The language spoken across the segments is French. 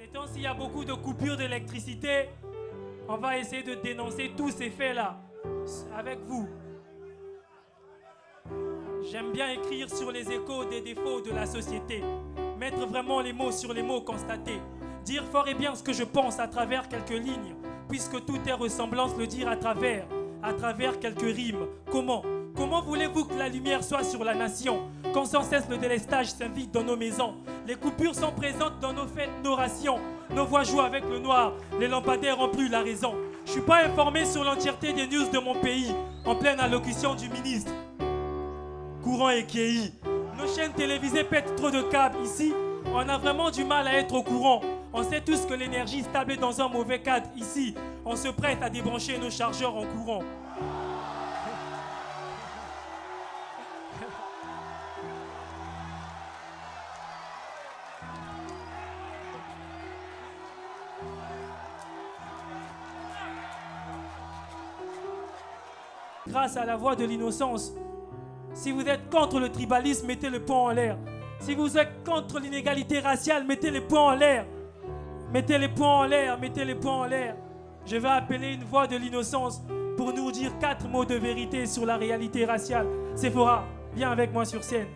Ces temps-ci, il y a beaucoup de coupures d'électricité. On va essayer de dénoncer tous ces faits-là avec vous. J'aime bien écrire sur les échos des défauts de la société. Mettre vraiment les mots sur les mots constatés. Dire fort et bien ce que je pense à travers quelques lignes. Puisque tout est ressemblance, le dire à travers quelques rimes. Comment voulez-vous que la lumière soit sur la nation quand sans cesse le délestage s'invite dans nos maisons? Les coupures sont présentes dans nos fêtes, nos rations. Nos voix jouent avec le noir, les lampadaires ont plus la raison. Je suis pas informé sur l'entièreté des news de mon pays, en pleine allocution du ministre. Courant et Kéi. Nos chaînes télévisées pètent trop de câbles ici. On a vraiment du mal à être au courant. On sait tous que l'énergie stable est dans un mauvais cadre ici. On se prête à débrancher nos chargeurs en courant. Grâce à la voix de l'innocence. Si vous êtes contre le tribalisme, mettez le poing en l'air. Si vous êtes contre l'inégalité raciale, mettez les poings en l'air. Mettez les poings en l'air, mettez les poings en l'air. Je vais appeler une voix de l'innocence pour nous dire 4 mots de vérité sur la réalité raciale. Sephora, viens avec moi sur scène.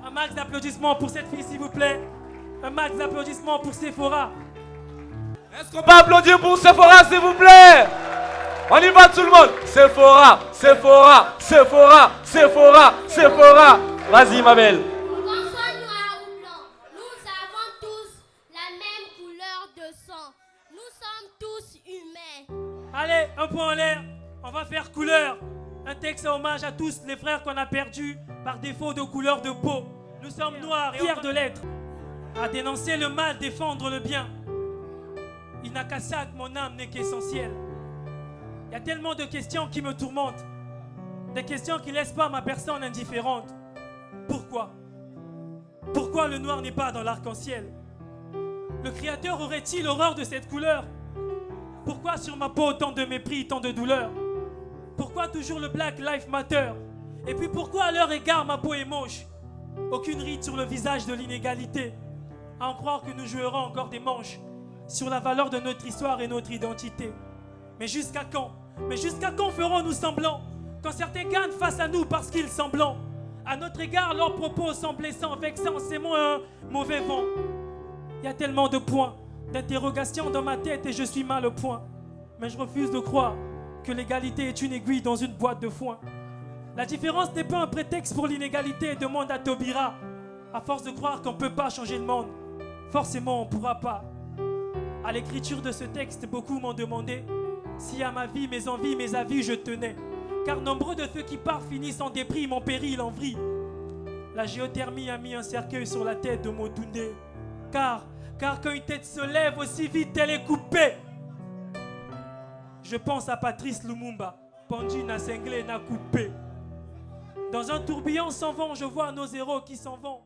Un max d'applaudissements pour cette fille, s'il vous plaît. Un max d'applaudissements pour Sephora. Est-ce qu'on peut applaudir pour Sephora, s'il vous plaît? On y va tout le monde. Sephora, Sephora, Sephora, Sephora, Sephora. Vas-y ma belle. Qu'on soit noir ou blanc, nous avons tous la même couleur de sang. Nous sommes tous humains. Allez, un point en l'air. On va faire couleur. Un texte à hommage à tous les frères qu'on a perdus par défaut de couleur de peau. Nous sommes noirs et fiers de l'être. À dénoncer le mal, défendre le bien. Il n'a qu'à ça que mon âme n'est qu'essentielle. Il y a tellement de questions qui me tourmentent. Des questions qui ne laissent pas ma personne indifférente. Pourquoi? Pourquoi le noir n'est pas dans l'arc-en-ciel? Le Créateur aurait-il horreur de cette couleur? Pourquoi sur ma peau tant de mépris, tant de douleur? Pourquoi toujours le Black Lives Matter? Et puis pourquoi à leur égard ma peau est moche? Aucune ride sur le visage de l'inégalité. À en croire que nous jouerons encore des manches sur la valeur de notre histoire et notre identité. Mais jusqu'à quand? Mais jusqu'à quand ferons-nous semblant? Quand certains gagnent face à nous parce qu'ils sont blancs. À notre égard, leurs propos sont blessants, vexants, c'est moi un mauvais vent. Il y a tellement de points d'interrogation dans ma tête et je suis mal au point. Mais je refuse de croire que l'égalité est une aiguille dans une boîte de foin. La différence n'est pas un prétexte pour l'inégalité, demande à Taubira. À force de croire qu'on ne peut pas changer le monde, forcément on ne pourra pas. À l'écriture de ce texte, beaucoup m'ont demandé si à ma vie, mes envies, mes avis, je tenais. Car nombreux de ceux qui partent finissent en déprime, en péril, en vrille. La géothermie a mis un cercueil sur la tête de Motoundé. Car quand une tête se lève aussi vite, elle est coupée. Je pense à Patrice Lumumba, pendu, n'a cinglé, n'a coupé. Dans un tourbillon sans vent, je vois nos héros qui s'en vont.